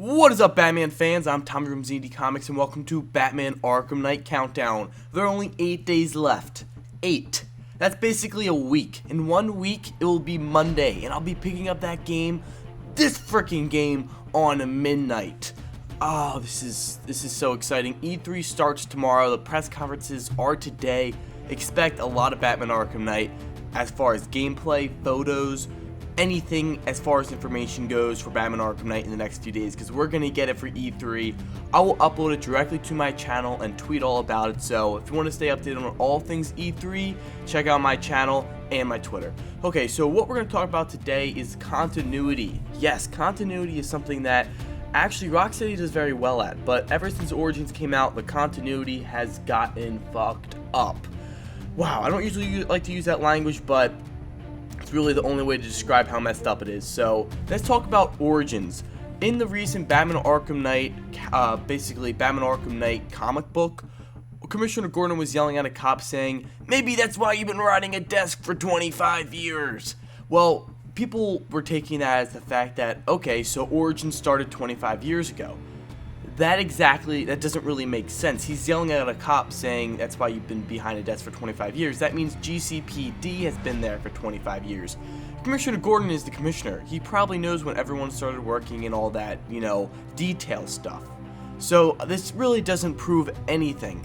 What is up, Batman fans? I'm Tommy from ZD Comics, and welcome to Batman Arkham Knight Countdown. There are only 8 days left. 8. That's basically a week. In 1 week, it will be Monday, and I'll be picking up that game, this freaking game, on midnight. Oh, this is so exciting. E3 starts tomorrow. The press conferences are today. Expect a lot of Batman Arkham Knight as far as gameplay, photos, anything as far as information goes for Batman Arkham Knight in the next few days, because we're going to get it for E3. I will upload it directly to my channel and tweet all about it, so if you want to stay updated on all things E3, check out my channel and my Twitter. Okay, so what we're going to talk about today is continuity. Yes, continuity is something that actually Rocksteady does very well at, but ever since Origins came out, the continuity has gotten fucked up. Wow, I don't usually like to use that language, but it's really the only way to describe how messed up it is. So let's talk about Origins. In the recent Batman Arkham Knight, basically Batman Arkham Knight comic book, Commissioner Gordon was yelling at a cop saying, "Maybe that's why you've been riding a desk for 25 years. Well, people were taking that as the fact that, okay, so Origins started 25 years ago. That doesn't really make sense. He's yelling at a cop saying that's why you've been behind a desk for 25 years. That means GCPD has been there for 25 years. Commissioner Gordon is the commissioner. He probably knows when everyone started working and all that, detail stuff. So this really doesn't prove anything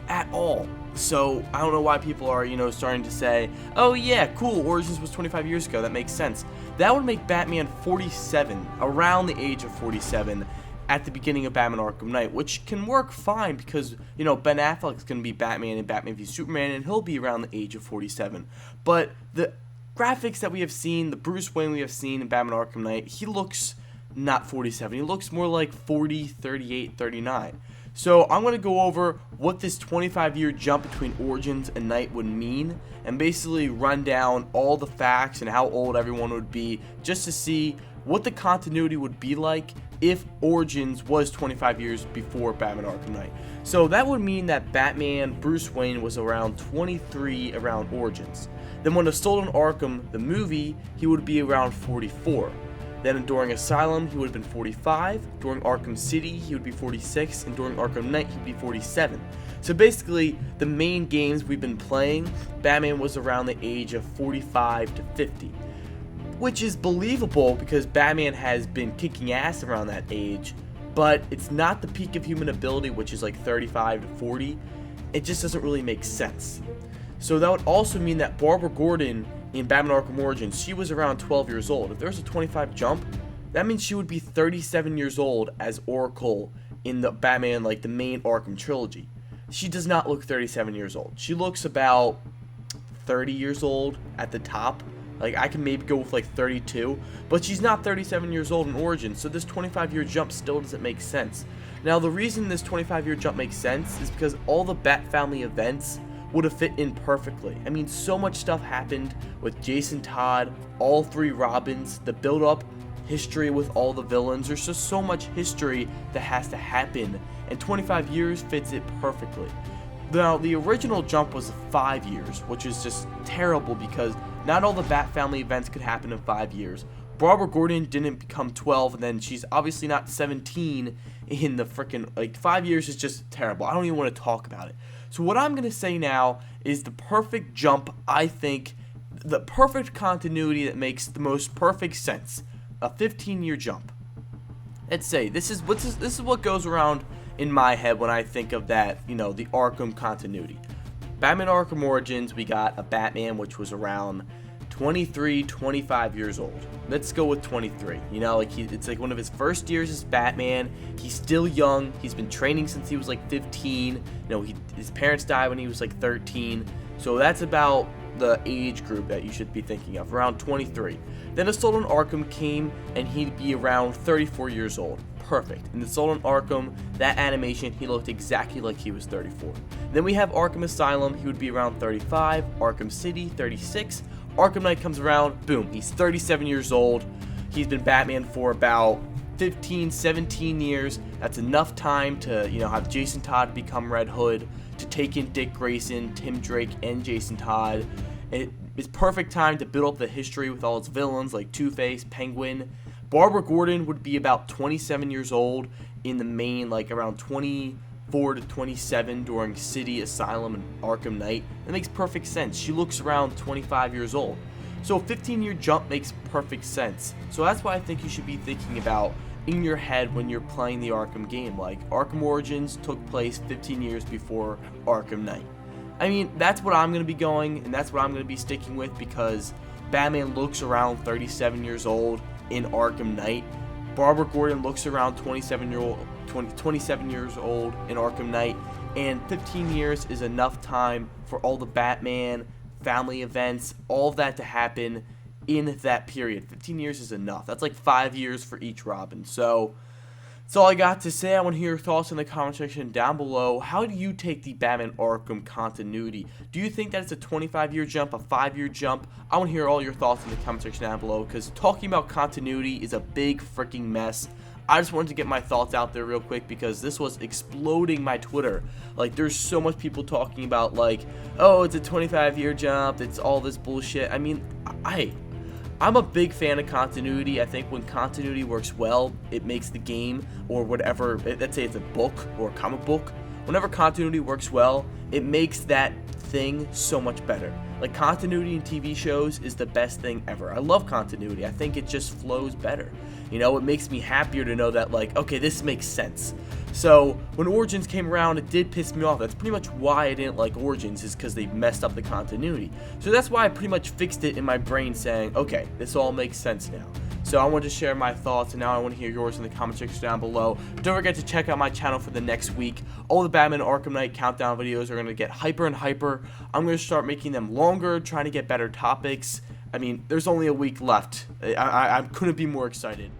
at all. So I don't know why people are, starting to say, oh yeah, cool, Origins was 25 years ago. That makes sense. That would make Batman 47, around the age of 47, at the beginning of Batman Arkham Knight, which can work fine because, Ben Affleck's going to be Batman in Batman v Superman, and he'll be around the age of 47. But the graphics that we have seen, the Bruce Wayne we have seen in Batman Arkham Knight, he looks not 47. He looks more like 40, 38, 39. So I'm going to go over what this 25-year jump between Origins and Knight would mean, and basically run down all the facts and how old everyone would be, just to see what the continuity would be like if Origins was 25 years before Batman Arkham Knight. So that would mean that Batman Bruce Wayne was around 23 around Origins. Then when the Stolen Arkham, the movie, he would be around 44. Then during Asylum, he would have been 45. During Arkham City, he would be 46. And during Arkham Knight, he'd be 47. So basically, the main games we've been playing, Batman was around the age of 45 to 50. Which is believable because Batman has been kicking ass around that age, but it's not the peak of human ability, which is like 35 to 40. It just doesn't really make sense. So that would also mean that Barbara Gordon in Batman Arkham Origins, she was around 12 years old. If there's a 25 jump, that means she would be 37 years old as Oracle in the Batman, like the main Arkham trilogy. She does not look 37 years old. She looks about 30 years old at the top. Like, I can maybe go with like 32, but she's not 37 years old in Origins, so this 25-year jump still doesn't make sense. Now, the reason this 25-year jump makes sense is because all the Bat Family events would have fit in perfectly. I mean, so much stuff happened with Jason Todd, all 3 Robins, the build-up history with all the villains. There's just so much history that has to happen, and 25 years fits it perfectly. Now, the original jump was 5 years, which is just terrible because not all the Bat Family events could happen in 5 years. Barbara Gordon didn't become 12, and then she's obviously not 17 in the freaking, 5 years is just terrible. I don't even want to talk about it. So what I'm going to say now is the perfect jump, I think, the perfect continuity that makes the most perfect sense. A 15-year jump. Let's say, this is what goes around in my head when I think of that, the Arkham continuity. Batman Arkham Origins, we got a Batman which was around 23, 25 years old. Let's go with 23. It's like one of his first years as Batman. He's still young. He's been training since he was like 15. His parents died when he was like 13. So that's about the age group that you should be thinking of, around 23. Then the Stolen Arkham came, and he'd be around 34 years old. Perfect. In the Stolen Arkham, that animation, he looked exactly like he was 34. Then we have Arkham Asylum, he would be around 35. Arkham City, 36. Arkham Knight comes around, boom, he's 37 years old. He's been Batman for about 15, 17 years. That's enough time to, have Jason Todd become Red Hood, to take in Dick Grayson, Tim Drake, and Jason Todd. It's perfect time to build up the history with all its villains like Two-Face, Penguin. Barbara Gordon would be about 27 years old in the main, like around 24 to 27 during City, Asylum, and Arkham Knight. That makes perfect sense. She looks around 25 years old. So a 15-year jump makes perfect sense. So that's why I think you should be thinking about in your head when you're playing the Arkham game. Like, Arkham Origins took place 15 years before Arkham Knight. I mean, that's what I'm going to be going, and that's what I'm going to be sticking with, because Batman looks around 37 years old in Arkham Knight. Barbara Gordon looks around 27 years old in Arkham Knight, and 15 years is enough time for all the Batman family events, all of that to happen in that period. 15 years is enough. That's like 5 years for each Robin. So that's all I got to say. I want to hear your thoughts in the comment section down below. How do you take the Batman Arkham continuity? Do you think that it's a 25-year jump, a 5-year jump? I want to hear all your thoughts in the comment section down below, because talking about continuity is a big freaking mess. I just wanted to get my thoughts out there real quick, because this was exploding my Twitter. Like, there's so much people talking about, like, oh, it's a 25-year jump, it's all this bullshit. I mean, I'm a big fan of continuity. I think when continuity works well, it makes the game, or whatever, let's say it's a book or a comic book, whenever continuity works well, it makes that thing so much better. Like, continuity in TV shows is the best thing ever. I love continuity. I think it just flows better. You know, it makes me happier to know that, like, okay, this makes sense. So when Origins came around, it did piss me off. That's pretty much why I didn't like Origins, is because they messed up the continuity. So that's why I pretty much fixed it in my brain, saying, okay, this all makes sense now. So I wanted to share my thoughts, and now I want to hear yours in the comment section down below. Don't forget to check out my channel for the next week. All the Batman Arkham Knight countdown videos are going to get hyper and hyper. I'm going to start making them longer, trying to get better topics. I mean, there's only a week left. I couldn't be more excited.